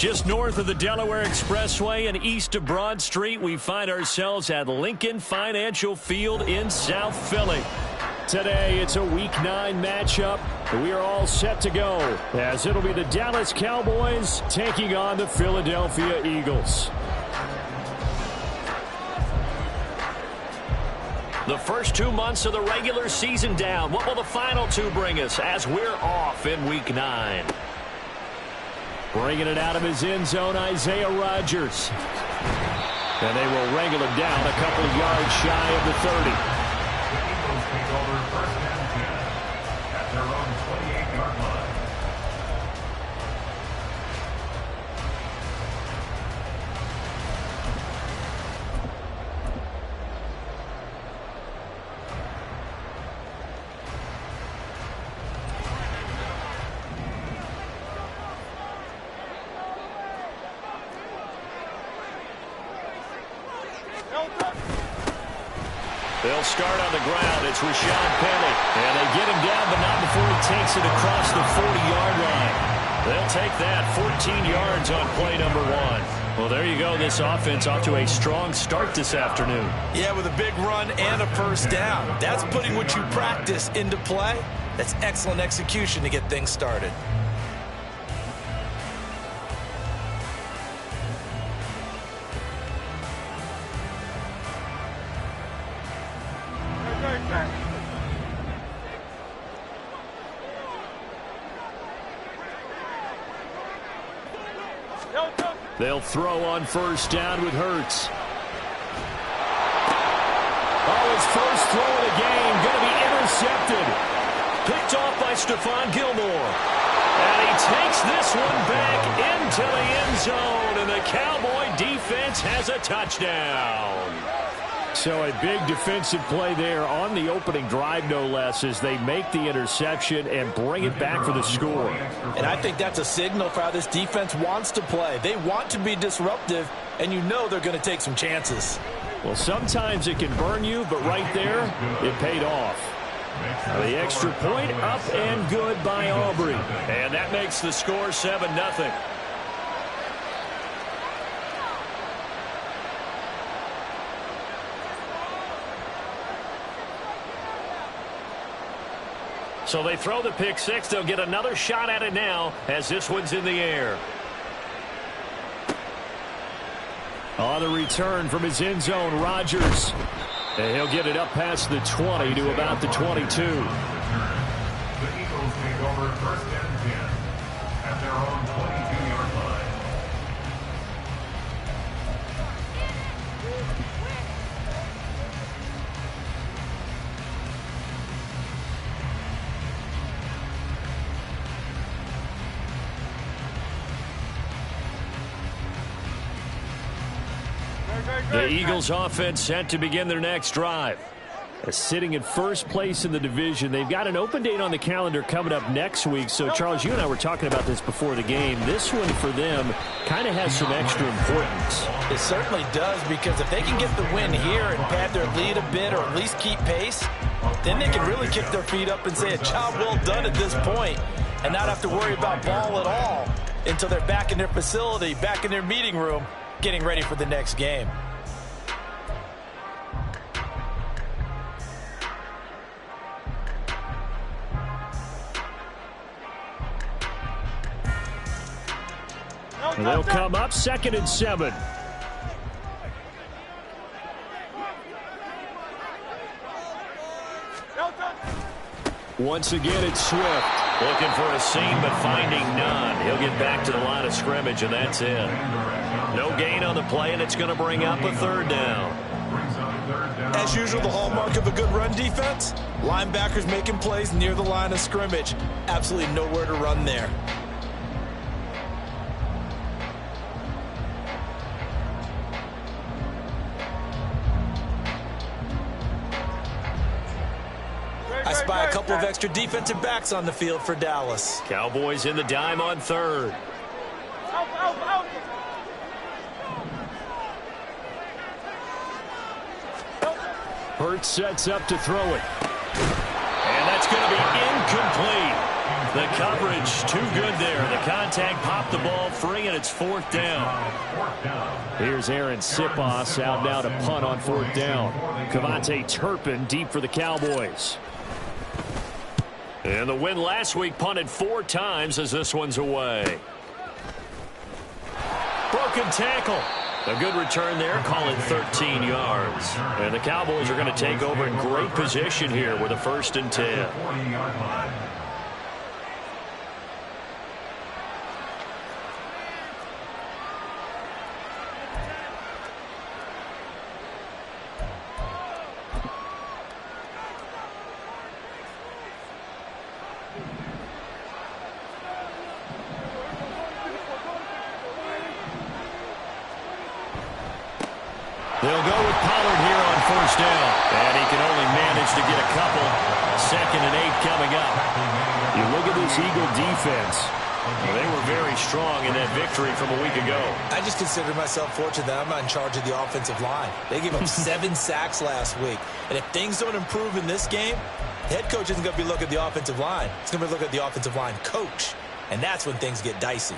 Just north of the Delaware Expressway and east of Broad Street, we find ourselves at Lincoln Financial Field in South Philly. Today, it's a Week 9 matchup. We are all set to go, as it'll be the Dallas Cowboys taking on the Philadelphia Eagles. The first 2 months of the regular season down. What will the final 2 bring us as we're off in Week 9? Bringing it out of his end zone, Isaiah Rodgers. And they will wrangle him down a couple yards shy of the 30. The Eagles take over first and 10 at their own 28-yard line. They'll start on the ground. It's Rashad Penny. And they get him down, but not before he takes it across the 40-yard line. They'll take that 14 yards on play number 1. Well, there you go. This offense off to a strong start this afternoon. Yeah, with a big run and a first down. That's putting what you practice into play. That's excellent execution to get things started. They'll throw on first down with Hurts. Oh, his first throw of the game going to be intercepted. Picked off by Stephon Gilmore. And he takes this one back into the end zone. And the Cowboy defense has a touchdown. So a big defensive play there on the opening drive, no less, as they make the interception and bring it back for the score. And I think that's a signal for how this defense wants to play. They want to be disruptive, and you know they're going to take some chances. Well, sometimes it can burn you, but right there, it paid off. The extra point up and good by Aubrey. And that makes the score 7-0. So they throw the pick six. They'll get another shot at it now as this one's in the air. On the return from his end zone, Rodgers. And he'll get it up past the 20 to about the 22. The Eagles take over first and 10 at their own 22-yard line. The Eagles offense set to begin their next drive. Sitting in first place in the division. They've got an open date on the calendar coming up next week. So, Charles, you and I were talking about this before the game. This one for them kind of has some extra importance. It certainly does, because if they can get the win here and pad their lead a bit or at least keep pace, then they can really kick their feet up and say a job well done at this point and not have to worry about ball at all until they're back in their facility, back in their meeting room, getting ready for the next game. And they'll come up 2nd and 7. Once again, it's Swift. Looking for a seam, but finding none. He'll get back to the line of scrimmage, and that's it. No gain on the play, and it's going to bring up a 3rd down. As usual, the hallmark of a good run defense, linebackers making plays near the line of scrimmage. Absolutely nowhere to run there. I spy a couple of extra defensive backs on the field for Dallas. Cowboys in the dime on 3rd. Hurts sets up to throw it. And that's going to be incomplete. The coverage too good there. The contact popped the ball free, and it's 4th down. Here's Aaron Sipos out now to punt on 4th down. Cavante Turpin deep for the Cowboys. And the win last week punted 4 times as this one's away. Broken tackle. A good return there, call it 13 yards. And the Cowboys are going to take over in great position here with a 1st and 10. They'll go with Pollard here on 1st down. And he can only manage to get a couple. 2nd and 8 coming up. You look at this Eagle defense. Well, they were very strong in that victory from a week ago. I just consider myself fortunate that I'm not in charge of the offensive line. They gave up 7 sacks last week. And if things don't improve in this game, the head coach isn't going to be looking at the offensive line. He's going to be looking at the offensive line coach. And that's when things get dicey.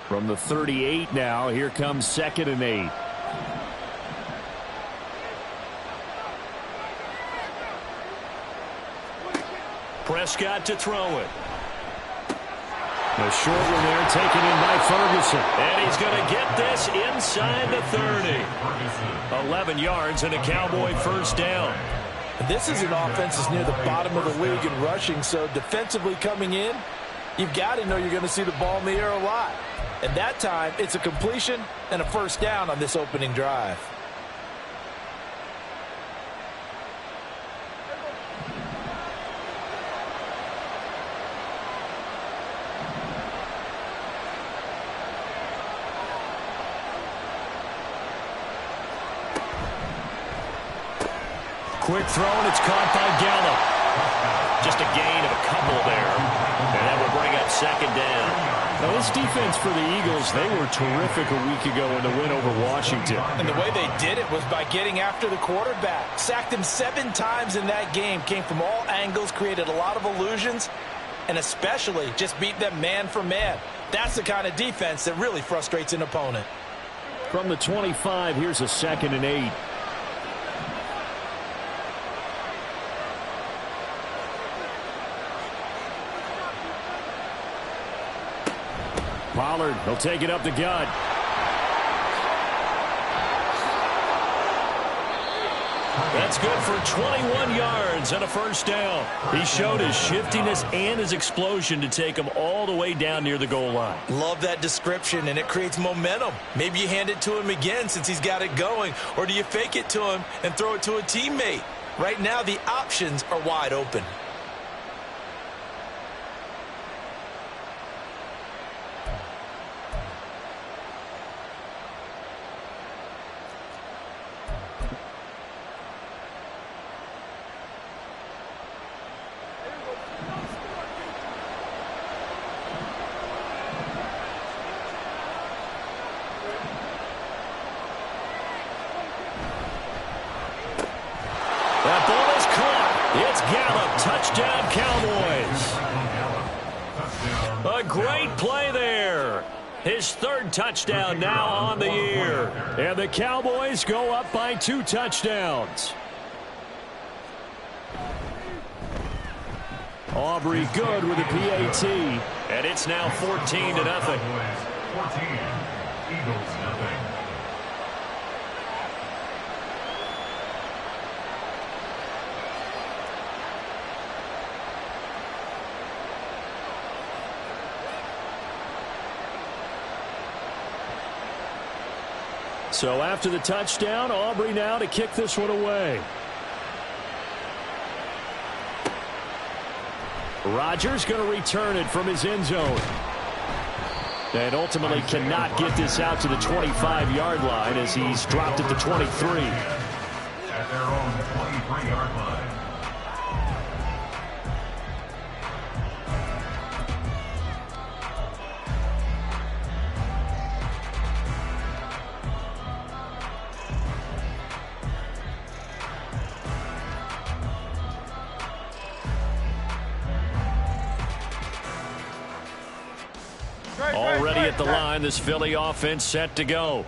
From the 38 now, here comes 2nd and 8. Prescott to throw it. The short one there taken in by Ferguson. And he's going to get this inside the 30. 11 yards and a Cowboy 1st down. This is an offense that's near the bottom of the league in rushing, so defensively coming in, you've got to know you're going to see the ball in the air a lot. And that time, it's a completion and a 1st down on this opening drive. Quick throw, and it's caught by Gallup. Just a gain of a couple there. And that will bring up 2nd down. Now, this defense for the Eagles, they were terrific a week ago in the win over Washington. And the way they did it was by getting after the quarterback. Sacked him 7 times in that game. Came from all angles, created a lot of illusions, and especially just beat them man for man. That's the kind of defense that really frustrates an opponent. From the 25, here's a 2nd and 8. Pollard, he'll take it up the gut. That's good for 21 yards and a 1st down. He showed his shiftiness and his explosion to take him all the way down near the goal line. Love that description, and it creates momentum. Maybe you hand it to him again since he's got it going, or do you fake it to him and throw it to a teammate? Right now, the options are wide open. That ball is caught. It's Gallup. Touchdown, Cowboys. A great play there. His 3rd touchdown now on the year. And the Cowboys go up by 2 touchdowns. Aubrey good with a PAT. And it's now 14-0. 14, Eagles nothing. So after the touchdown, Aubrey now to kick this one away. Rodgers going to return it from his end zone. And ultimately cannot get this out to the 25-yard line as he's dropped at the 23. At their own 23-yard line. Already at the line, this Philly offense set to go.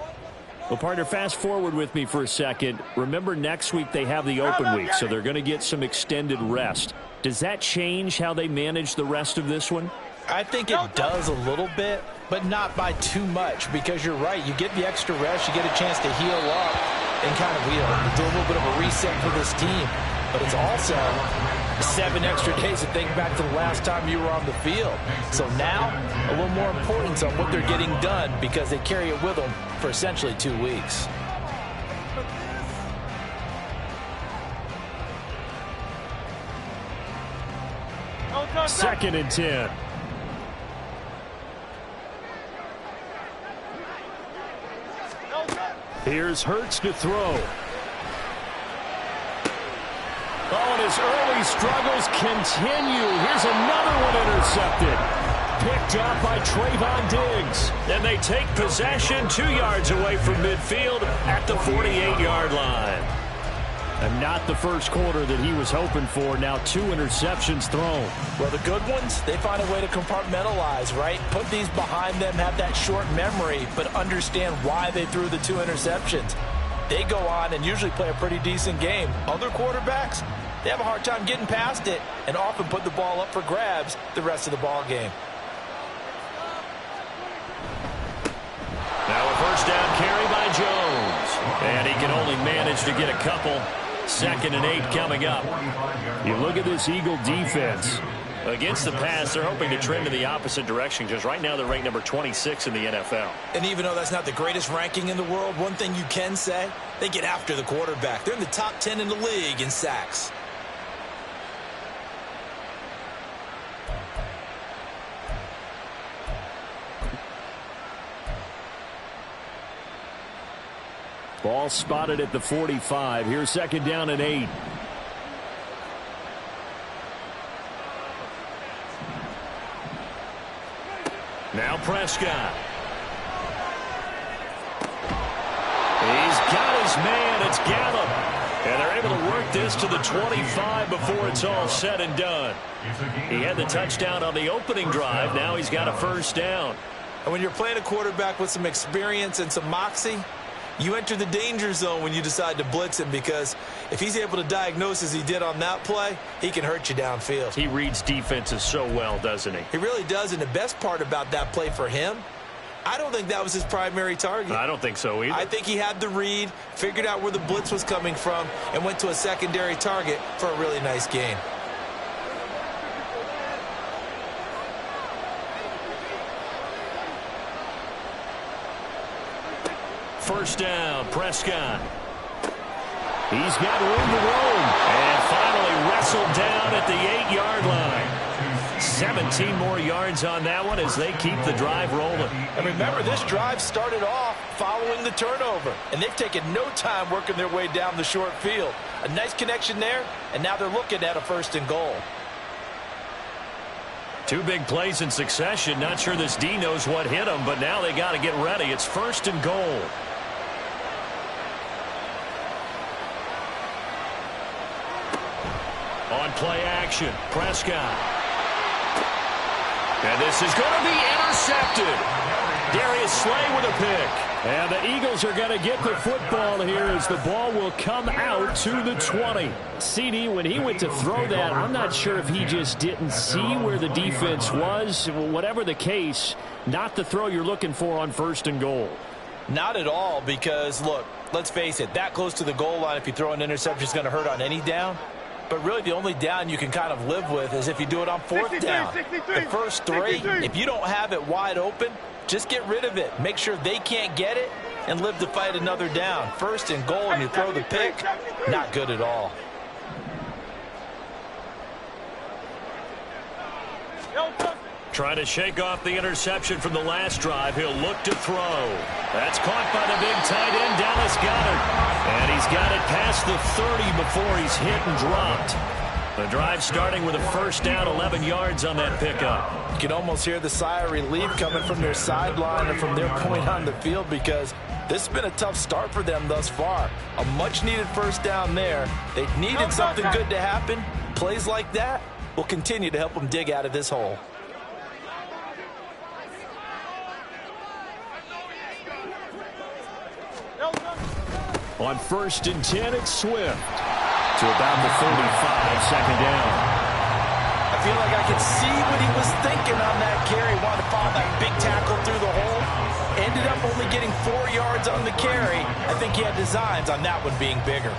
Well, partner, fast forward with me for a second. Remember, next week they have the open week, so they're going to get some extended rest. Does that change how they manage the rest of this one? I think it does a little bit, but not by too much, because you're right. You get the extra rest, you get a chance to heal up and kind of do a little bit of a reset for this team. But it's also 7 extra days to think back to the last time you were on the field. So now, a little more importance on what they're getting done, because they carry it with them for essentially 2 weeks. Second and 10. Here's Hurts to throw. Oh, and his early struggles continue. Here's another one intercepted. Picked up by Trayvon Diggs. And they take possession 2 yards away from midfield at the 48-yard line. And not the first quarter that he was hoping for. Now 2 interceptions thrown. Well, the good ones, they find a way to compartmentalize, right? Put these behind them, have that short memory, but understand why they threw the 2 interceptions. They go on and usually play a pretty decent game. Other quarterbacks, they have a hard time getting past it and often put the ball up for grabs the rest of the ball game. Now a first down carry by Jones. And he can only manage to get a couple. 2nd and 8 coming up. You look at this Eagle defense. Against the pass, they're hoping to trend in the opposite direction, because right now they're ranked number 26 in the NFL. And even though that's not the greatest ranking in the world, one thing you can say, they get after the quarterback. They're in the top 10 in the league in sacks. Ball spotted at the 45. Here's 2nd down and 8. Now Prescott. He's got his man. It's Gallup. And they're able to work this to the 25 before it's all said and done. He had the touchdown on the opening drive. Now he's got a first down. And when you're playing a quarterback with some experience and some moxie, you enter the danger zone when you decide to blitz him, because if he's able to diagnose as he did on that play, he can hurt you downfield. He reads defenses so well, doesn't he? He really does, and the best part about that play for him, I don't think that was his primary target. I don't think so either. I think he had the read, figured out where the blitz was coming from, and went to a secondary target for a really nice gain. First down, Prescott. He's got room to roam. And finally wrestled down at the 8-yard line. 17 more yards on that one as they keep the drive rolling. And remember, this drive started off following the turnover. And they've taken no time working their way down the short field. A nice connection there, and now they're looking at a 1st and goal. 2 big plays in succession. Not sure this D knows what hit him, but now they got to get ready. It's 1st and goal. On play action, Prescott. And this is going to be intercepted. Darius Slay with a pick. And the Eagles are going to get the football here as the ball will come out to the 20. CD, when he went to throw that, I'm not sure if he just didn't see where the defense was. Whatever the case, not the throw you're looking for on 1st and goal. Not at all, because, look, let's face it, that close to the goal line, if you throw an interception, is going to hurt on any down. But really the only down you can kind of live with is if you do it on 4th down. The first 3, if you don't have it wide open, just get rid of it. Make sure they can't get it and live to fight another down. 1st and goal and you throw the pick, not good at all. Trying to shake off the interception from the last drive. He'll look to throw. That's caught by the big tight end, Dallas Goedert. And he's got it past the 30 before he's hit and dropped. The drive starting with a first down, 11 yards on that pickup. You can almost hear the sigh of relief coming from their sideline and from their point on the field, because this has been a tough start for them thus far. A much-needed first down there. They needed something good to happen. Plays like that will continue to help them dig out of this hole. On 1st and 10, it's Swift. To about the 35, second down. I feel like I could see what he was thinking on that carry. Wanted to follow that big tackle through the hole. Ended up only getting 4 yards on the carry. I think he had designs on that one being bigger.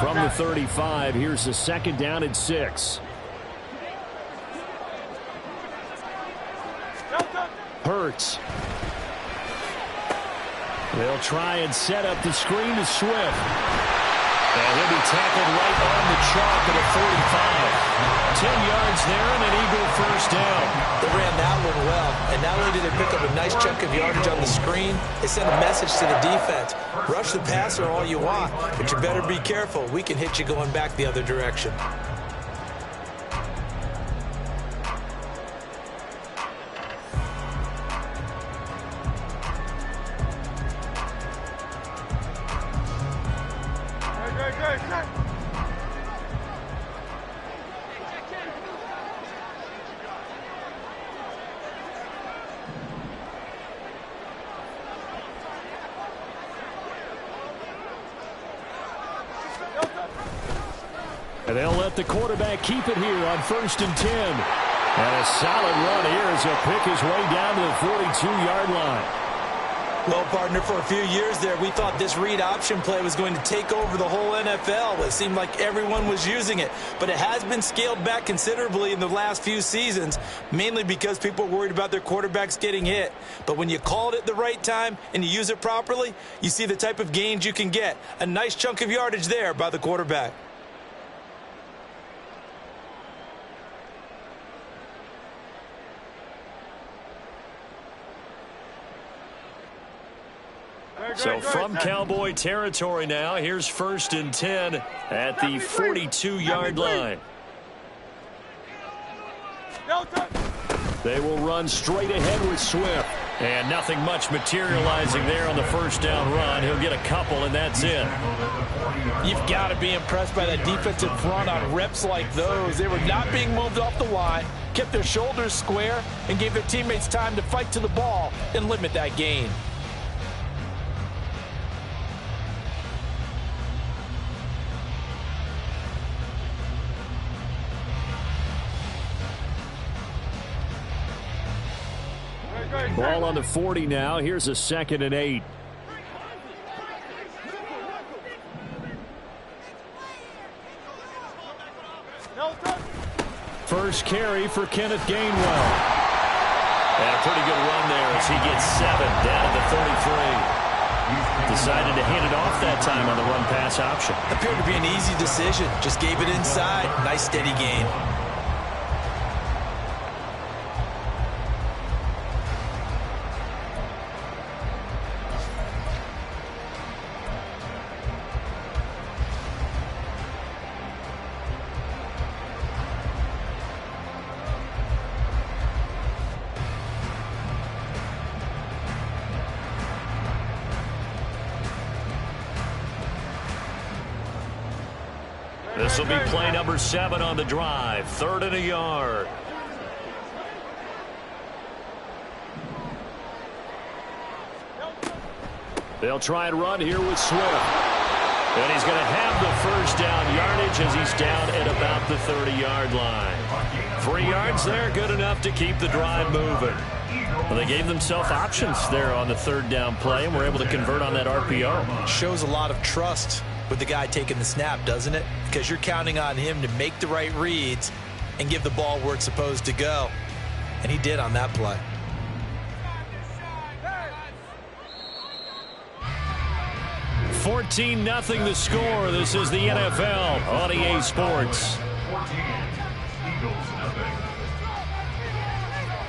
From the 35, here's a second down and 6. Hurts. They'll try and set up the screen to Swift. And he'll be tackled right on the chalk at a 45. 10 yards there and an Eagle first down. They ran that one well, and not only did they pick up a nice chunk of yardage on the screen, they sent a message to the defense. Rush the passer all you want, but you better be careful. We can hit you going back the other direction. And they'll let the quarterback keep it here on 1st and 10. And a solid run here as he'll pick his way down to the 42-yard line. Well, partner, for a few years there, we thought this read option play was going to take over the whole NFL. It seemed like everyone was using it. But it has been scaled back considerably in the last few seasons, mainly because people are worried about their quarterbacks getting hit. But when you call it at the right time and you use it properly, you see the type of gains you can get. A nice chunk of yardage there by the quarterback. So from Cowboy territory now, here's 1st and 10 at the 42-yard line. They will run straight ahead with Swift. And nothing much materializing there on the first down run. He'll get a couple, and that's it. You've got to be impressed by that defensive front on reps like those. They were not being moved off the line, kept their shoulders square, and gave their teammates time to fight to the ball and limit that gain. Ball on the 40 now. Here's a 2nd and 8. First carry for Kenneth Gainwell. And a pretty good run there as he gets 7 down to the 33. Decided to hand it off that time on the run-pass option. Appeared to be an easy decision. Just gave it inside. Nice steady gain. This will be play number 7 on the drive. 3rd and a yard. They'll try and run here with Swift. And he's going to have the first down yardage as he's down at about the 30-yard line. 3 yards there, good enough to keep the drive moving. Well, they gave themselves options there on the 3rd down play and were able to convert on that RPO. Shows a lot of trust with the guy taking the snap, doesn't it? Because you're counting on him to make the right reads and give the ball where it's supposed to go. And he did on that play. $14-0 the score. This is the NFL on EA Sports.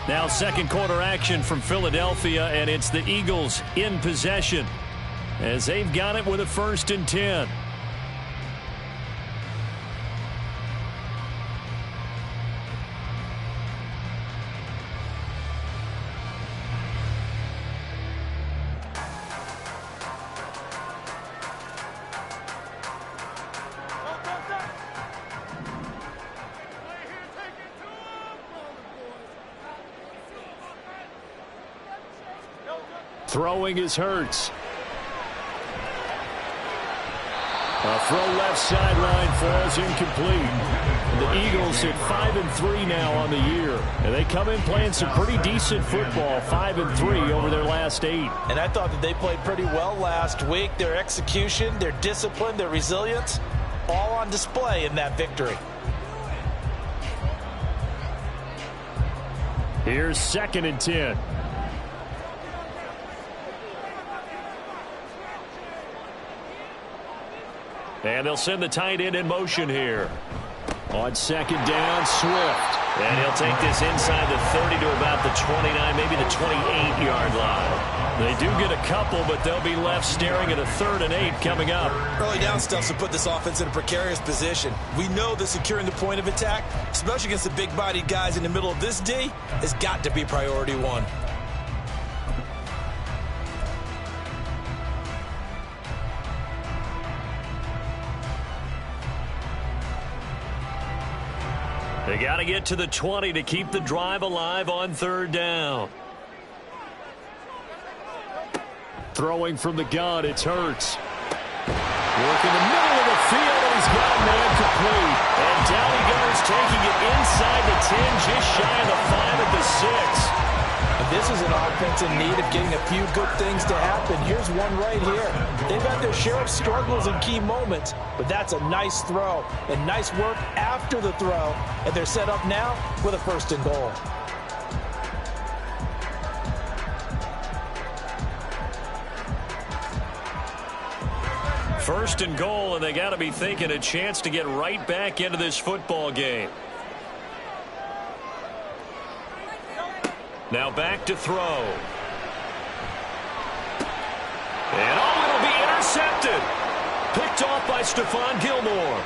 Now second quarter action from Philadelphia, and it's the Eagles in possession as they've got it with a 1st and 10. Throwing is Hurts. A throw left sideline falls incomplete. The Eagles at 5-3 now on the year. And they come in playing some pretty decent football, 5-3 over their last 8. And I thought that they played pretty well last week. Their execution, their discipline, their resilience, all on display in that victory. Here's 2nd and 10. And they'll send the tight end in motion here. On 2nd down, Swift. And he'll take this inside the 30 to about the 29, maybe the 28-yard line. They do get a couple, but they'll be left staring at a 3rd and 8 coming up. Early down stuff to put this offense in a precarious position. We know that securing the point of attack, especially against the big-bodied guys in the middle of this D, has got to be priority 1. They got to get to the 20 to keep the drive alive on 3rd down. Throwing from the gun, it's Hurts. Working the middle of the field, and he's got a man complete. And down he goes, taking it inside the 10, just shy of the 5 at the 6. This is an offense in need of getting a few good things to happen. Here's one right here. They've had their share of struggles in key moments, but that's a nice throw and nice work after the throw. And they're set up now with a 1st and goal. First and goal, and they got to be thinking a chance to get right back into this football game. Now back to throw. And it'll be intercepted. Picked off by Stephon Gilmore.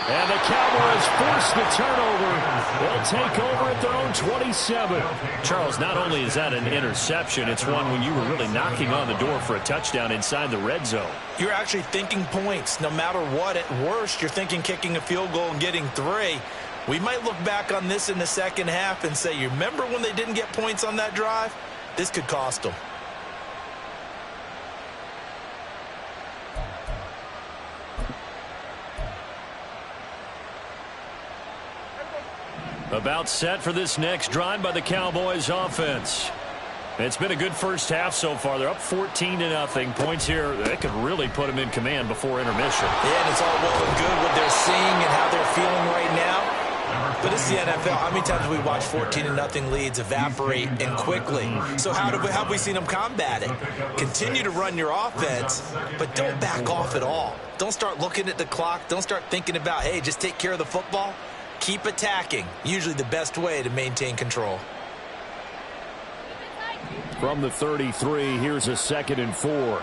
And the Cowboys force the turnover. They'll take over at their own 27. Charles, not only is that an interception, it's one when you were really knocking on the door for a touchdown inside the red zone. You're actually thinking points. No matter what, at worst, you're thinking kicking a field goal and getting 3. We might look back on this in the second half and say, you remember when they didn't get points on that drive? This could cost them. About set for this next drive by the Cowboys offense. It's been a good first half so far. They're up 14-0. Points here, that could really put them in command before intermission. Yeah, and it's all well and good what they're seeing and how they're feeling right now. But it's the NFL. How many times have we watched 14-0 leads evaporate and quickly? So how have we seen them combat it? Continue to run your offense, but don't back off at all. Don't start looking at the clock. Don't start thinking about, hey, just take care of the football. Keep attacking. Usually the best way to maintain control. From the 33, here's a 2nd and 4.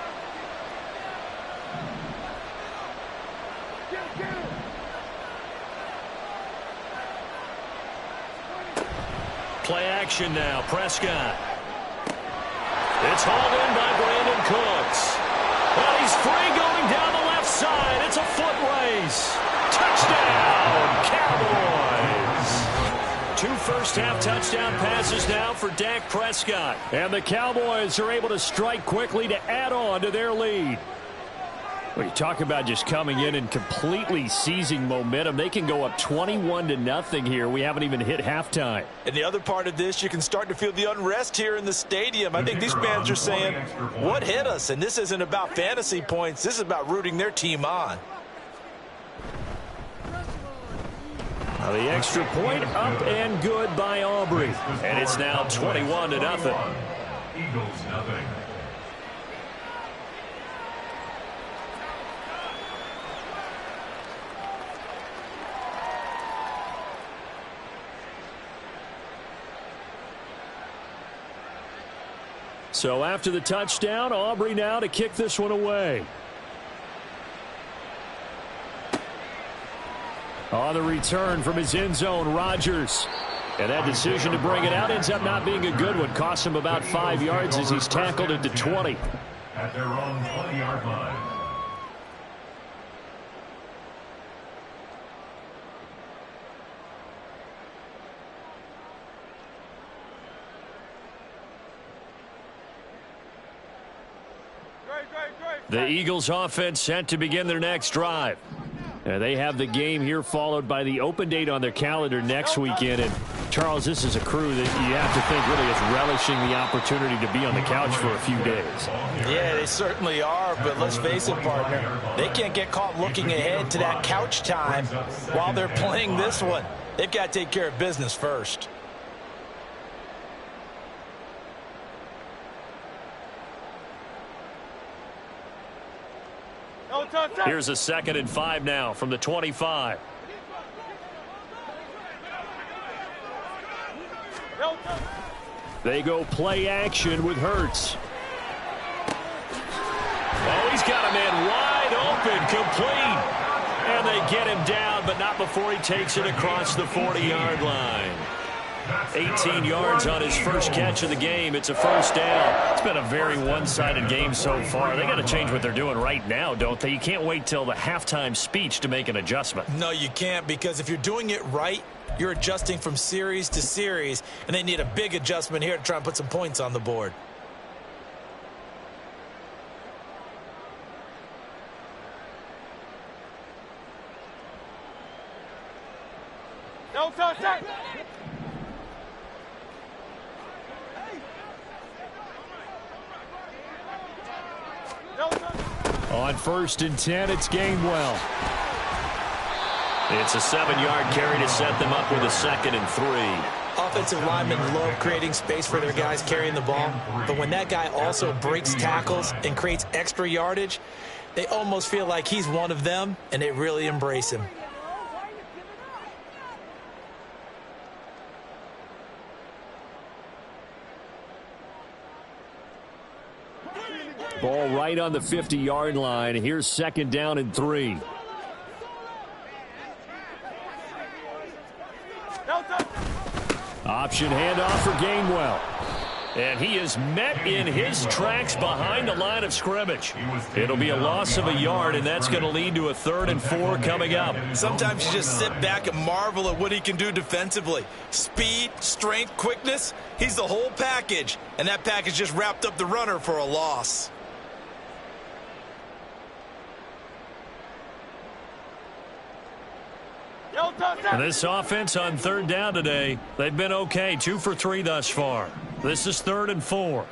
Play action now. Prescott. It's hauled in by Brandon Cooks. And he's free going down the left side. It's a foot race. Touchdown, Cowboys. 2 first-half touchdown passes now for Dak Prescott. And the Cowboys are able to strike quickly to add on to their lead. Well, you talk about just coming in and completely seizing momentum. They can go up 21-0 here. We haven't even hit halftime. And the other part of this, you can start to feel the unrest here in the stadium. I think these fans are saying, what hit us? And this isn't about fantasy points. This is about rooting their team on. Now the extra point up and good by Aubrey. And it's now 21-0. Eagles nothing. So after the touchdown, Aubrey now to kick this one away. On the return from his end zone, Rodgers. And that decision to bring it out ends up not being a good one. Cost him about 5 yards as he's tackled at the 20. At their own 20-yard line. The Eagles offense set to begin their next drive. They have the game here followed by the open date on their calendar next weekend. And Charles, this is a crew that you have to think really is relishing the opportunity to be on the couch for a few days. Yeah, they certainly are, but let's face it, partner. They can't get caught looking ahead to that couch time while they're playing this one. They've got to take care of business first. Here's a 2nd and 5 now from the 25. They go play action with Hurts. Oh, he's got a man wide open, complete. And they get him down, but not before he takes it across the 40-yard line. 18 yards on his first catch of the game. It's a first down. It's been a very one-sided game so far. They got to change what they're doing right now, don't they? You can't wait till the halftime speech to make an adjustment. No, you can't, because if you're doing it right, you're adjusting from series to series, and they need a big adjustment here to try and put some points on the board. On 1st and 10, it's Gainwell. It's a 7-yard carry to set them up with a 2nd and 3. Offensive linemen love creating space for their guys carrying the ball, but when that guy also breaks tackles and creates extra yardage, they almost feel like he's one of them, and they really embrace him. Ball right on the 50-yard line. Here's 2nd down and 3. Option handoff for Gainwell. And he is met in his tracks behind the line of scrimmage. It'll be a loss of a yard, and that's going to lead to a 3rd and 4 coming up. Sometimes you just sit back and marvel at what he can do defensively. Speed, strength, quickness, he's the whole package. And that package just wrapped up the runner for a loss. And this offense on 3rd down today, they've been okay. 2 for 3 thus far. This is 3rd and 4.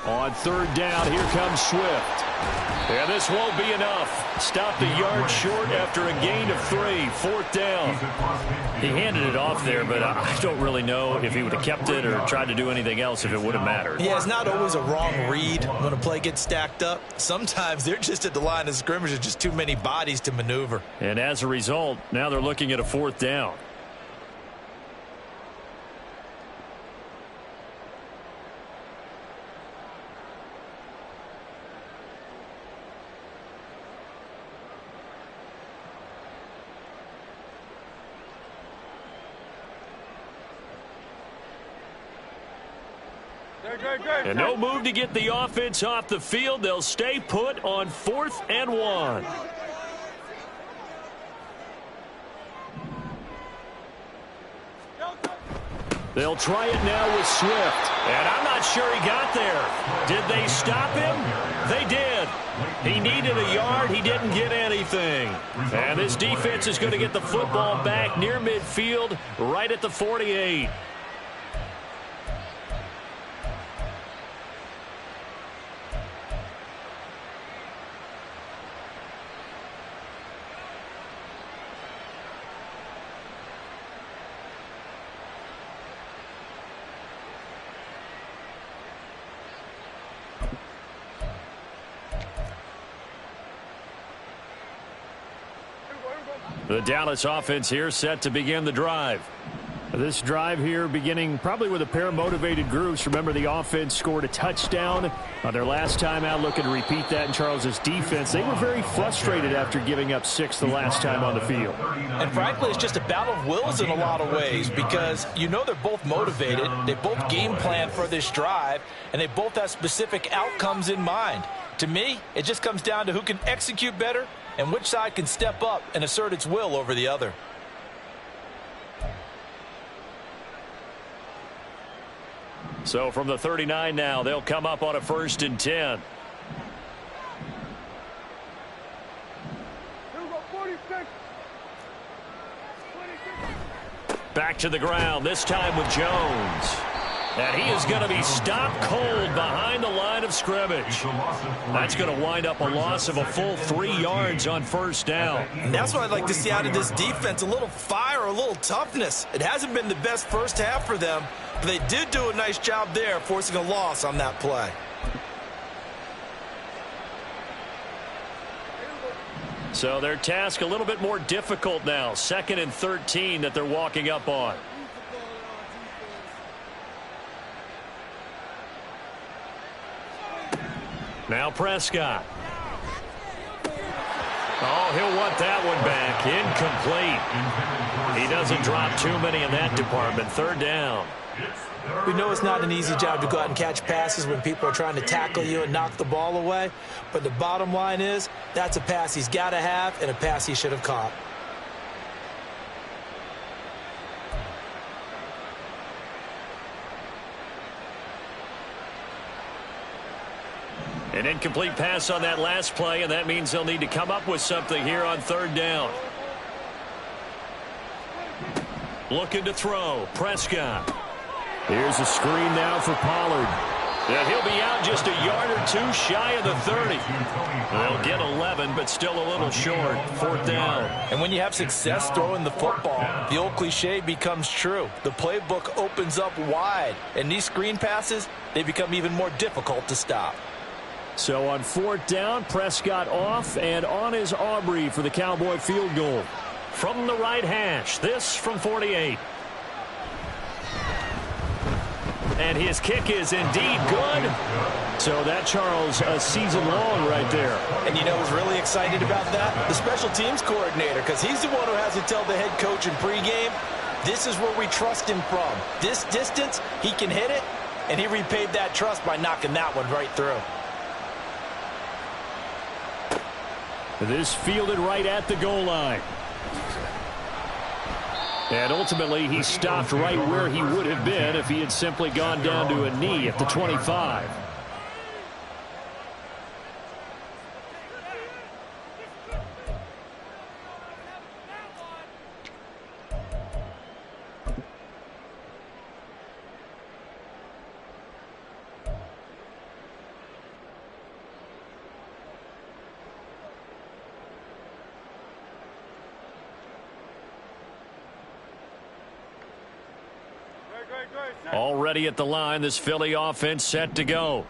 On 3rd down, here comes Swift. And this won't be enough. Stopped a yard short after a gain of 3. 4th down. He handed it off there, but I don't really know if he would have kept it or tried to do anything else if it would have mattered. Yeah, it's not always a wrong read when a play gets stacked up. Sometimes they're just at the line of scrimmage. There's just too many bodies to maneuver. And as a result, now they're looking at a 4th down. And no move to get the offense off the field. They'll stay put on 4th and 1. They'll try it now with Swift. And I'm not sure he got there. Did they stop him? They did. He needed a yard. He didn't get anything. And this defense is going to get the football back near midfield, right at the 48. The Dallas offense here set to begin the drive. This drive here beginning probably with a pair of motivated groups. Remember, the offense scored a touchdown on their last time out, looking to repeat that in Charles's defense. They were very frustrated after giving up 6 the last time on the field. And frankly, it's just a battle of wills in a lot of ways, because you know they're both motivated. They both game plan for this drive, and they both have specific outcomes in mind. To me, it just comes down to who can execute better and which side can step up and assert its will over the other. So from the 39 now, they'll come up on a 1st and 10. Back to the ground, this time with Jones. And he is going to be stopped cold behind the line of scrimmage. That's going to wind up a loss of a full 3 yards on 1st down. And that's what I'd like to see out of this defense, a little fire, a little toughness. It hasn't been the best first half for them, but they did do a nice job there, forcing a loss on that play. So their task a little bit more difficult now. 2nd and 13 that they're walking up on. Now Prescott. Oh, he'll want that one back. Incomplete. He doesn't drop too many in that department. 3rd down. We know it's not an easy job to go out and catch passes when people are trying to tackle you and knock the ball away. But the bottom line is, that's a pass he's got to have and a pass he should have caught. An incomplete pass on that last play, and that means they'll need to come up with something here on 3rd down. Looking to throw. Prescott. Here's a screen now for Pollard. And he'll be out just a yard or 2 shy of the 30. They'll get 11, but still a little short. 4th down. And when you have success throwing the football, the old cliche becomes true. The playbook opens up wide, and these screen passes, they become even more difficult to stop. So on 4th down, Prescott off, and on is Aubrey for the Cowboy field goal. From the right hash, this from 48. And his kick is indeed good. So that, Charles, a season long right there. And you know who's really excited about that? The special teams coordinator, because he's the one who has to tell the head coach in pregame, this is where we trust him from. This distance, he can hit it, and he repaid that trust by knocking that one right through. This fielded right at the goal line. And ultimately, he stopped right where he would have been if he had simply gone down to a knee at the 25. Already at the line, this Philly offense set to go.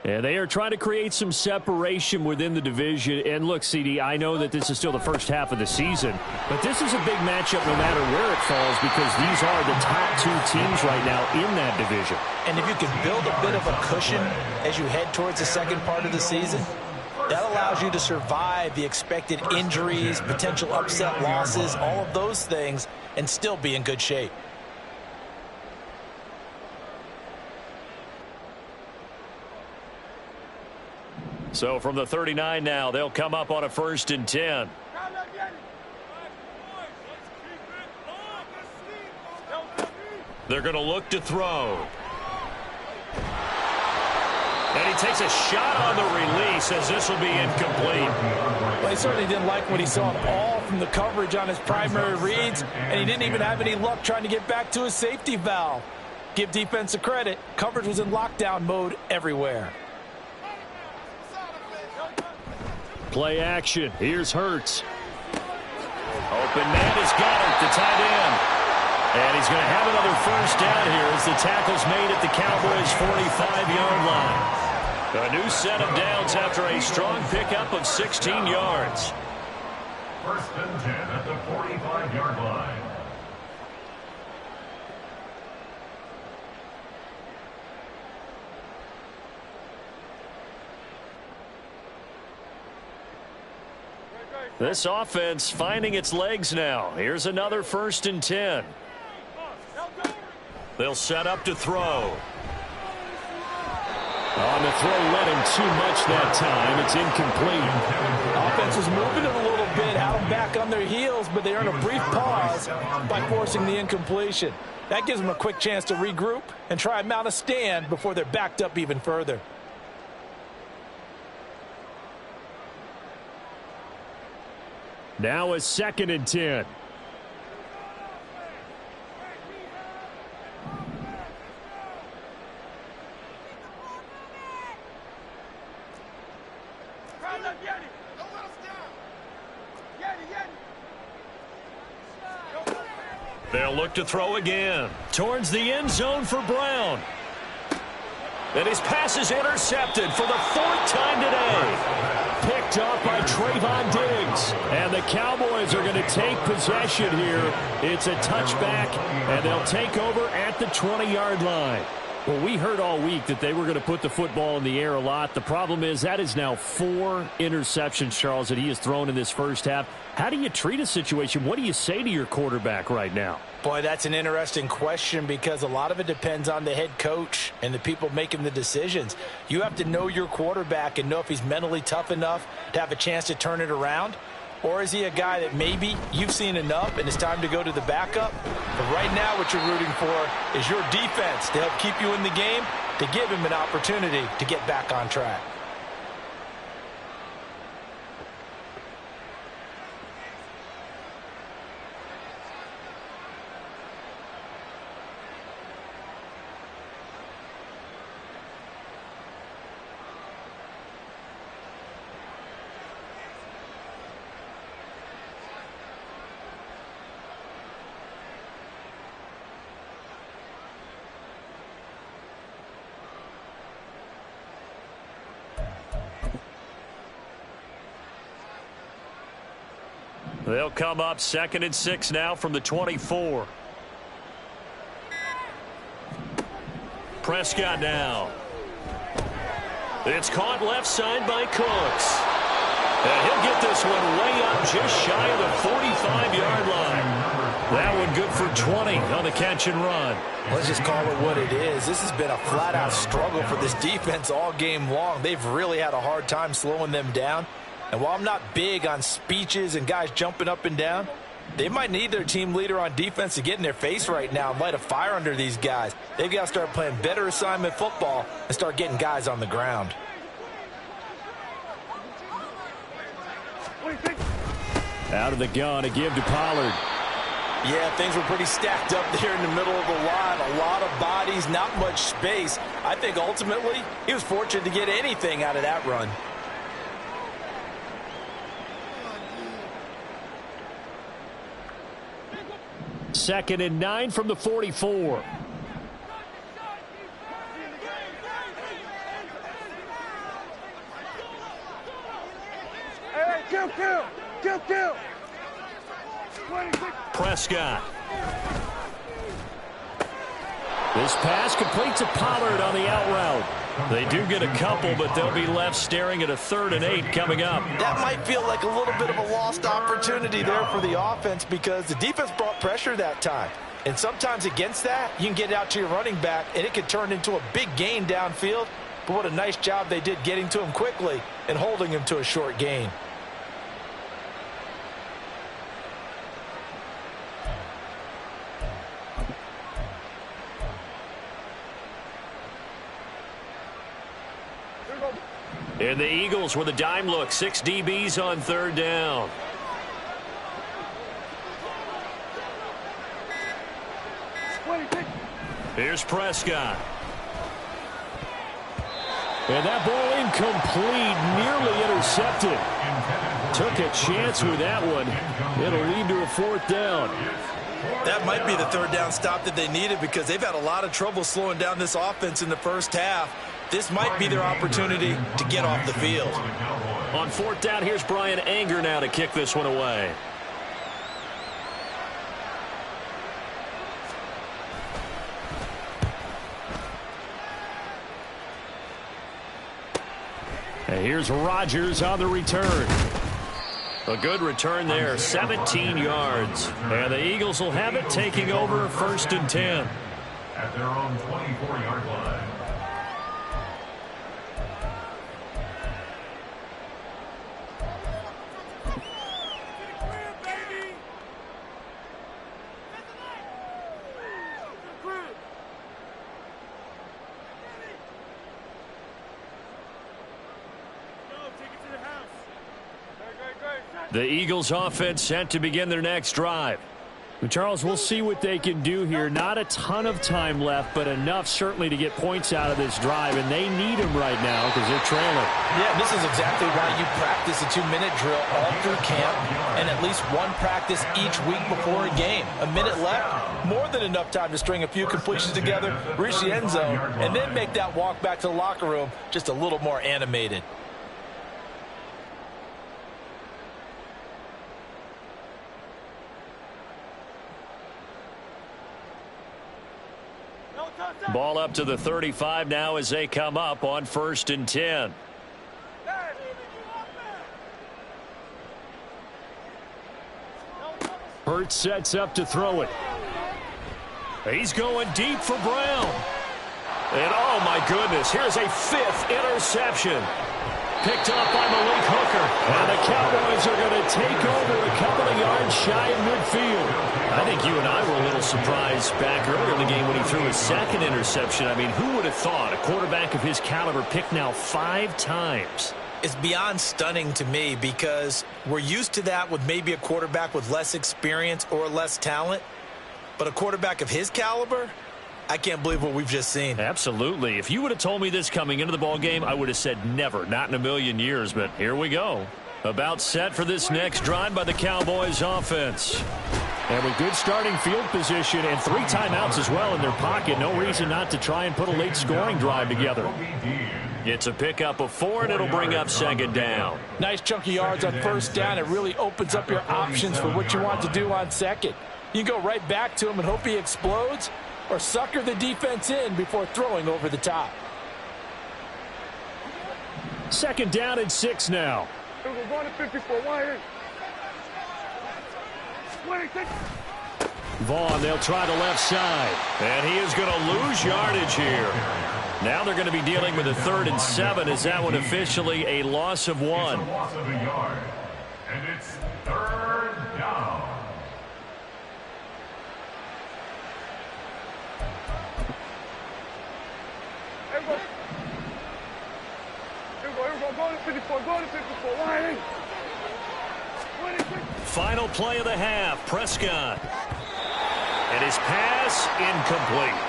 And they are trying to create some separation within the division. And look, CD, I know that this is still the first half of the season, but this is a big matchup no matter where it falls because these are the top 2 teams right now in that division. And if you can build a bit of a cushion as you head towards the second part of the season, that allows you to survive the expected injuries, potential upset losses, all of those things, and still be in good shape. So from the 39 now, they'll come up on a 1st and 10. They're going to look to throw. And he takes a shot on the release as this will be incomplete. Well, he certainly didn't like what he saw at all from the coverage on his primary reads, and he didn't even have any luck trying to get back to his safety valve. Give defense a credit. Coverage was in lockdown mode everywhere. Play action. Here's Hurts. Open man has got it, the tight end. And he's going to have another 1st down here as the tackle's made at the Cowboys' 45-yard line. A new set of downs after a strong pickup of 16 yards. 1st and 10 at the 45-yard line. This offense finding its legs now. Here's another 1st and 10. They'll set up to throw. On the throw, led him too much that time. It's incomplete. Offense was moving it a little bit, had them back on their heels, but but they earn a brief pause by forcing the incompletion. That gives them a quick chance to regroup and try and mount a stand before they're backed up even further. Now a 2nd and 10. They'll look to throw again. Towards the end zone for Brown. And his pass is intercepted for the 4th time today. Picked off by Trayvon Diggs. And the Cowboys are going to take possession here. It's a touchback, and they'll take over at the 20-yard line. Well, we heard all week that they were going to put the football in the air a lot. The problem is that is now 4 interceptions, Charles, that he has thrown in this first half. How do you treat a situation? What do you say to your quarterback right now? Boy, that's an interesting question because a lot of it depends on the head coach and the people making the decisions. You have to know your quarterback and know if he's mentally tough enough to have a chance to turn it around. Or is he a guy that maybe you've seen enough and it's time to go to the backup? But right now what you're rooting for is your defense to help keep you in the game, to give him an opportunity to get back on track. They'll come up 2nd and 6 now from the 24. Prescott now. It's caught left side by Cooks. And he'll get this one way up just shy of the 45-yard line. That one good for 20 on the catch and run. Let's just call it what it is. This has been a flat-out struggle for this defense all game long. They've really had a hard time slowing them down. And while I'm not big on speeches and guys jumping up and down, they might need their team leader on defense to get in their face right now and light a fire under these guys. They've got to start playing better assignment football and start getting guys on the ground. Out of the gun, a give to Pollard. Yeah, things were pretty stacked up there in the middle of the line. A lot of bodies, not much space. I think ultimately he was fortunate to get anything out of that run. Second and 9 from the 44. Hey, kill. Prescott. This pass complete to Pollard on the out route. They do get a couple, but they'll be left staring at a 3rd and 8 coming up. That might feel like a little bit of a lost opportunity there for the offense because the defense brought pressure that time. And sometimes against that, you can get it out to your running back, and it could turn into a big gain downfield. But what a nice job they did getting to him quickly and holding him to a short gain. And the Eagles with a dime look. 6 DBs on 3rd down. Here's Prescott. And that ball incomplete, nearly intercepted. Took a chance with that one. It'll lead to a 4th down. That might be the 3rd down stop that they needed because they've had a lot of trouble slowing down this offense in the first half. This might be their opportunity to get off the field. On 4th down, here's Brian Anger now to kick this one away. And here's Rodgers on the return. A good return there, 17 yards. And the Eagles will have it, taking over 1st and 10. At their own 24-yard line. The Eagles offense set to begin their next drive. Charles, we'll see what they can do here. Not a ton of time left, but enough certainly to get points out of this drive, and they need them right now because they're trailing. Yeah, this is exactly why you practice a 2-minute drill all through camp and at least one practice each week before a game. A minute left, more than enough time to string a few completions together, reach the end zone, and then make that walk back to the locker room just a little more animated. Ball up to the 35 now as they come up on 1st and 10. Hurts sets up to throw it. He's going deep for Brown. And oh my goodness, here's a 5th interception. Picked up by Malik Hooker. And the Cowboys are going to take over a couple of yards shy of midfield. I think you and I were a little surprised back earlier in the game when he threw his 2nd interception. I mean, who would have thought a quarterback of his caliber picked now 5 times? It's beyond stunning to me because we're used to that with maybe a quarterback with less experience or less talent. But a quarterback of his caliber, I can't believe what we've just seen. Absolutely. If you would have told me this coming into the ball game, I would have said never, not in a million years. But here we go. About set for this next drive by the Cowboys offense. And with good starting field position and 3 timeouts as well in their pocket, no reason not to try and put a late scoring drive together. It's a pickup of 4, and it'll bring up 2nd down. Nice chunky yards on 1st down. It really opens up your options for what you want to do on 2nd. You go right back to him and hope he explodes, or sucker the defense in before throwing over the top. 2nd down and 6 now. Vaughn, they'll try the left side. And he is going to lose yardage here. Now they're going to be dealing with a 3rd and 7. Is that one officially a loss of 1? It's a loss of a yard. And it's 3rd down. Final play of the half, Prescott. And his pass incomplete.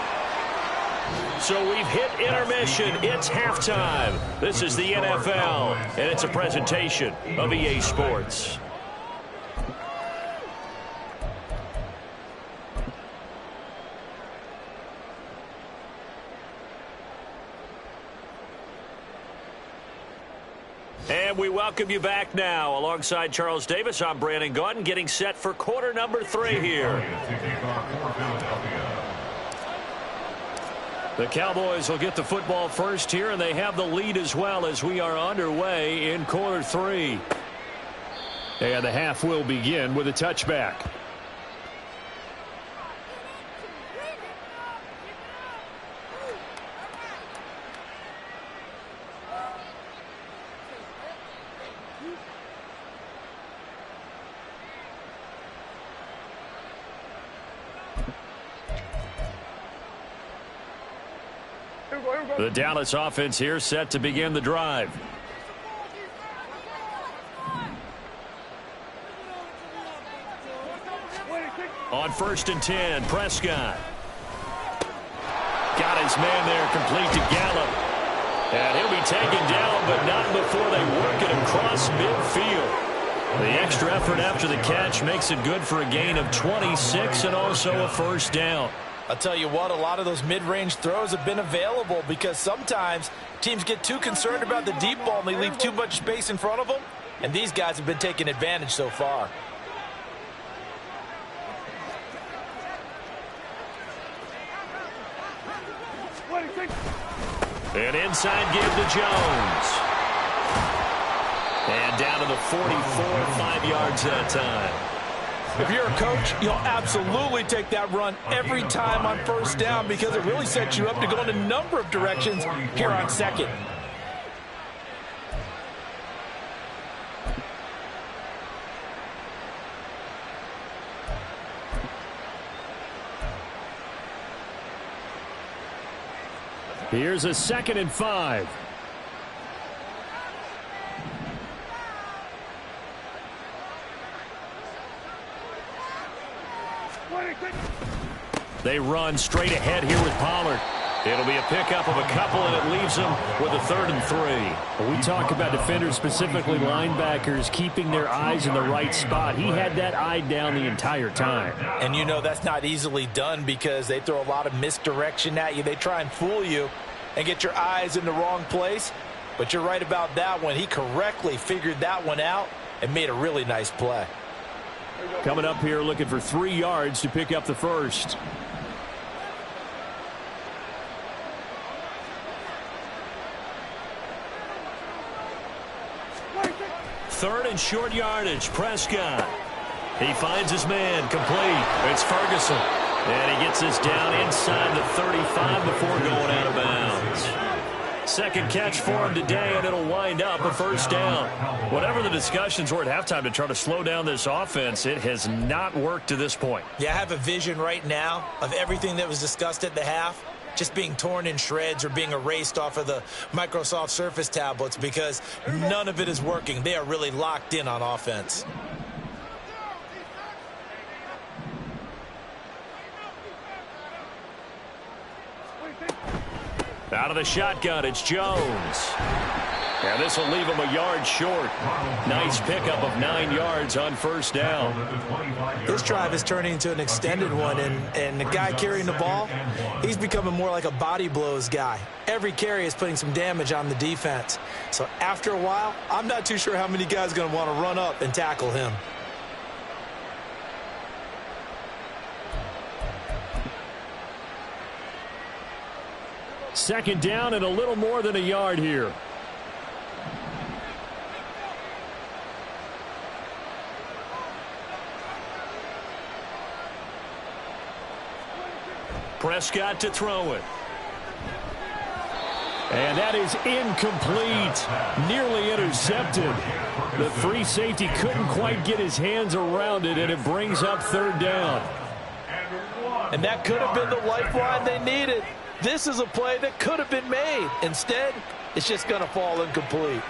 So we've hit intermission. It's halftime. This is the NFL, and it's a presentation of EA Sports. And we welcome you back now. Alongside Charles Davis, I'm Brandon Gaudin, getting set for quarter number 3 here. The Cowboys will get the football first here, and they have the lead as well as we are underway in quarter 3. And the half will begin with a touchback. The Dallas offense here set to begin the drive. On 1st and 10, Prescott. Got his man there, complete to Gallup. And he'll be taken down, but not before they work it across midfield. The extra effort after the catch makes it good for a gain of 26 and also a 1st down. I'll tell you what, a lot of those mid-range throws have been available because sometimes teams get too concerned about the deep ball and they leave too much space in front of them, and these guys have been taking advantage so far. An inside give to Jones. And down to the 44, 5 yards that time. If you're a coach, you'll absolutely take that run every time on 1st down because it really sets you up to go in a number of directions here on 2nd. Here's a 2nd and 5. 2 They run straight ahead here with Pollard. It'll be a pickup of a couple, and it leaves them with a 3rd and 3. We talk about defenders, specifically linebackers, keeping their eyes in the right spot. He had that eye down the entire time. And you know that's not easily done because they throw a lot of misdirection at you. They try and fool you and get your eyes in the wrong place. But you're right about that one. He correctly figured that one out and made a really nice play. Coming up here looking for 3 yards to pick up the first. Third and short yardage. Prescott. He finds his man. Complete. It's Ferguson. And he gets this down inside the 35 before going out of bounds. Second catch for him today, and it'll wind up a 1st down. Whatever the discussions were at halftime to try to slow down this offense, it has not worked to this point. Yeah, I have a vision right now of everything that was discussed at the half just being torn in shreds or being erased off of the Microsoft Surface tablets because none of it is working. They are really locked in on offense. Out of the shotgun, it's Jones. And this will leave him a yard short. Nice pickup of 9 yards on 1st down. This drive is turning into an extended one, and the guy carrying the ball, he's becoming more like a body blows guy. Every carry is putting some damage on the defense. So after a while, I'm not too sure how many guys are going to want to run up and tackle him. Second down and a little more than a yard here. Prescott to throw it. And that is incomplete. Nearly intercepted. The free safety couldn't quite get his hands around it, and it brings up 3rd down. And that could have been the lifeline they needed. This is a play that could have been made. Instead, it's just going to fall incomplete.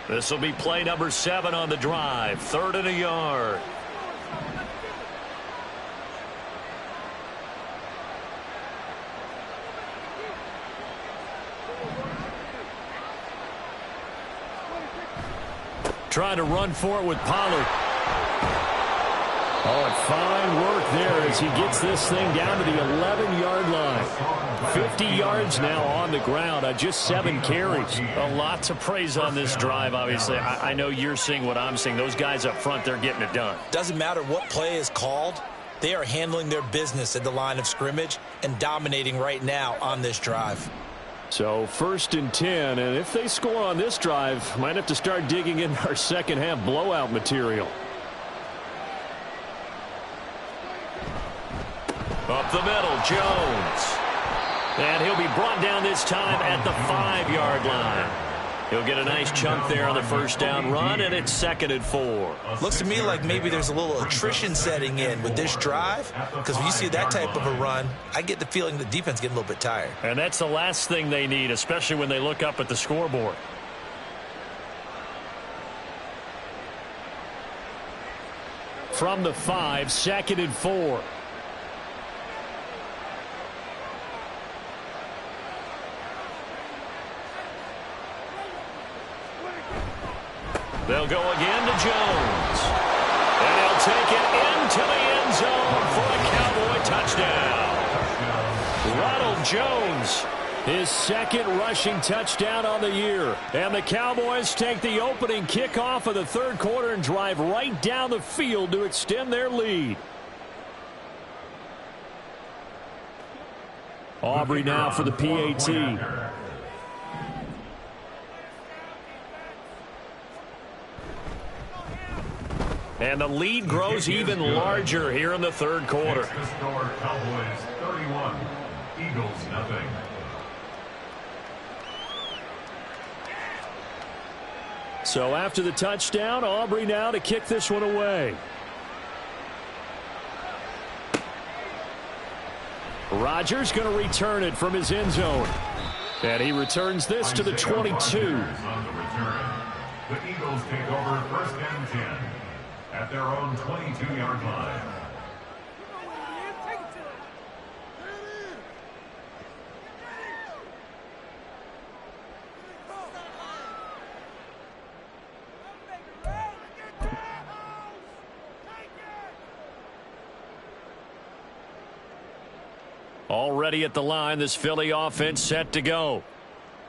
This will be play number 7 on the drive. 3rd and a yard. Trying to run for it with Pollard. Oh, and fine work there as he gets this thing down to the 11-yard line. 50 yards now on the ground on just 7 carries. A lot to praise on this drive, obviously. I know you're seeing what I'm seeing. Those guys up front, they're getting it done. Doesn't matter what play is called. They are handling their business at the line of scrimmage and dominating right now on this drive. So 1st and 10, and if they score on this drive, might have to start digging in our second half blowout material. Up the middle, Jones. And he'll be brought down this time at the 5-yard line. He'll get a nice chunk there on the 1st down run, and it's 2nd and 4. Looks to me like maybe there's a little attrition setting in with this drive, because when you see that type of a run, I get the feeling the defense getting a little bit tired. And that's the last thing they need, especially when they look up at the scoreboard. From the 5, 2nd and 4. They'll go again to Jones. And he'll take it into the end zone for a Cowboy touchdown. Ronald Jones. His 2nd rushing touchdown on the year. And the Cowboys take the opening kickoff of the 3rd quarter and drive right down the field to extend their lead. Aubrey now for the PAT. And the lead grows even larger here in the 3rd quarter. The score, Cowboys 31, Eagles nothing. So after the touchdown, Aubrey now to kick this one away. Rodgers going to return it from his end zone. And he returns this to the 22. On the return, the Eagles take over 1st and 10 at their own 22-yard line. Already at the line, this Philly offense set to go.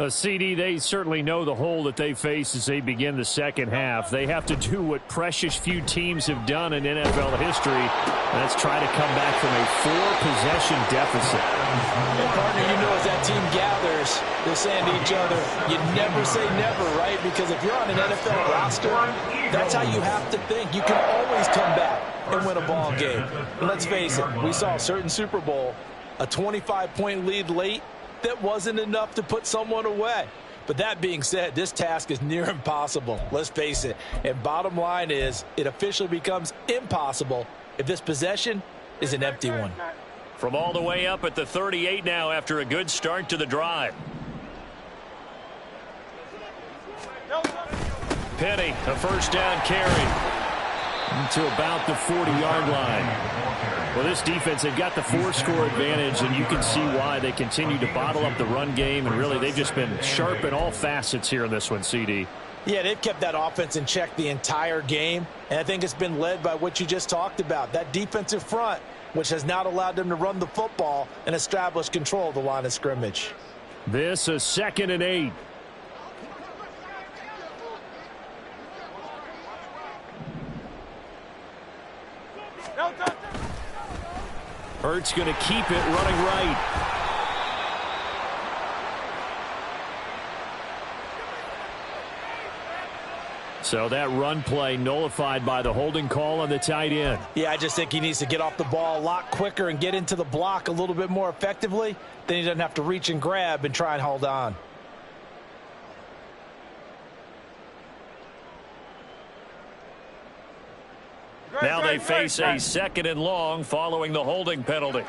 CD, they certainly know the hole that they face as they begin the second half. They have to do what precious few teams have done in NFL history. That's try to come back from a 4-possession deficit. And partner, you know, as that team gathers, they're saying to each other, you never say never, right? Because if you're on an NFL roster, that's how you have to think. You can always come back and win a ball game. And let's face it, we saw a certain Super Bowl, a 25-point lead late, that wasn't enough to put someone away. But that being said, this task is near impossible. Let's face it. And bottom line is, it officially becomes impossible if this possession is an empty one. From all the way up at the 38 now after a good start to the drive. Penny, a first down carry to about the 40-yard line. Well, this defense, they've got the 4-score advantage, and you can see why they continue to bottle up the run game, and really they've just been sharp in all facets here in this one, CD. Yeah, they've kept that offense in check the entire game, and I think it's been led by what you just talked about, that defensive front, which has not allowed them to run the football and establish control of the line of scrimmage. This is 2nd and 8. Hurts going to keep it running right. So that run play nullified by the holding call on the tight end. Yeah, I just think he needs to get off the ball a lot quicker and get into the block a little bit more effectively. Then he doesn't have to reach and grab and try and hold on. Now they face a 2nd and long following the holding penalty.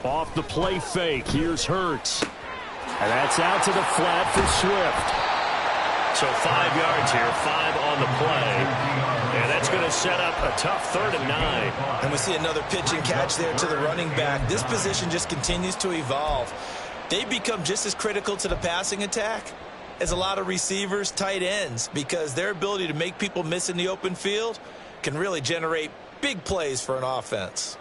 Off the play fake, here's Hurts. And that's out to the flat for Swift. So 5 yards here, 5 on the play. And that's going to set up a tough 3rd and 9. And we see another pitch and catch there to the running back. This position just continues to evolve. They become just as critical to the passing attack as a lot of receivers, tight ends, because their ability to make people miss in the open field can really generate big plays for an offense.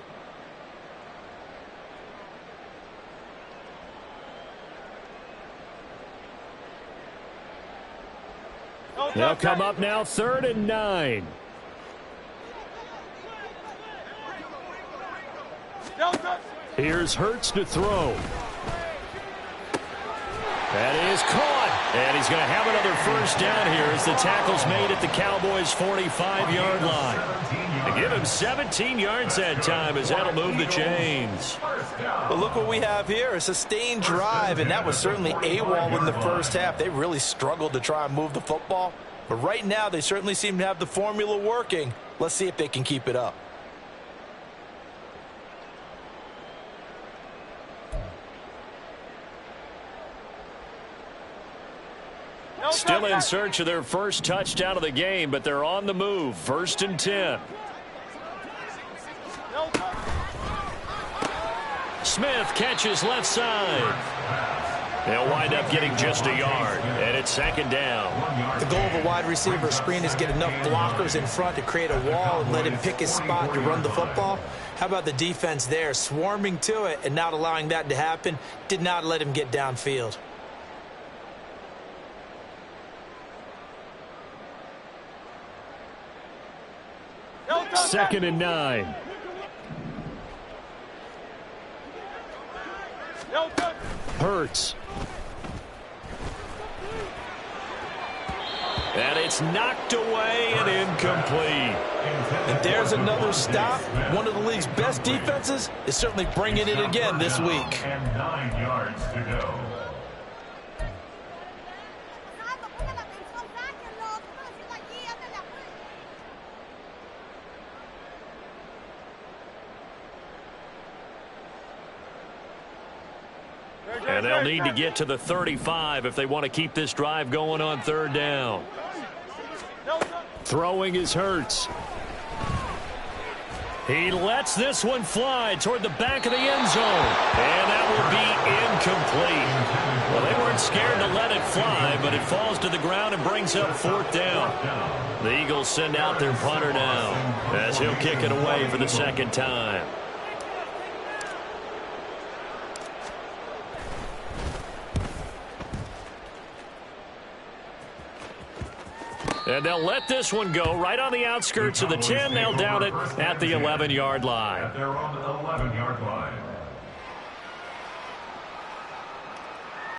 They'll come up now, 3rd and 9. Here's Hurts to throw. That is caught. And he's going to have another first down here as the tackle's made at the Cowboys' 45-yard line. To give him 17 yards that time as that'll move the chains. But look what we have here, a sustained drive, and that was certainly AWOL in the first half. They really struggled to try and move the football. But right now, they certainly seem to have the formula working. Let's see if they can keep it up. Still in search of their first touchdown of the game, but they're on the move. 1st and 10. Smith catches left side. They'll wind up getting just a yard, and it's 2nd down. The goal of a wide receiver screen is get enough blockers in front to create a wall and let him pick his spot to run the football. How about the defense there, swarming to it and not allowing that to happen? Did not let him get downfield. 2nd and 9. Hurts. And it's knocked away and incomplete. And there's another stop. One of the league's best defenses is certainly bringing it again this week. And 9 yards to go. And they'll need to get to the 35 if they want to keep this drive going on third down. Throwing is Hurts. He lets this one fly toward the back of the end zone. And that will be incomplete. Well, they weren't scared to let it fly, but it falls to the ground and brings up fourth down. The Eagles send out their punter now as he'll kick it away for the second time. And they'll let this one go right on the outskirts of the 10. They'll down it at the 11-yard line. At their own 11-yard line.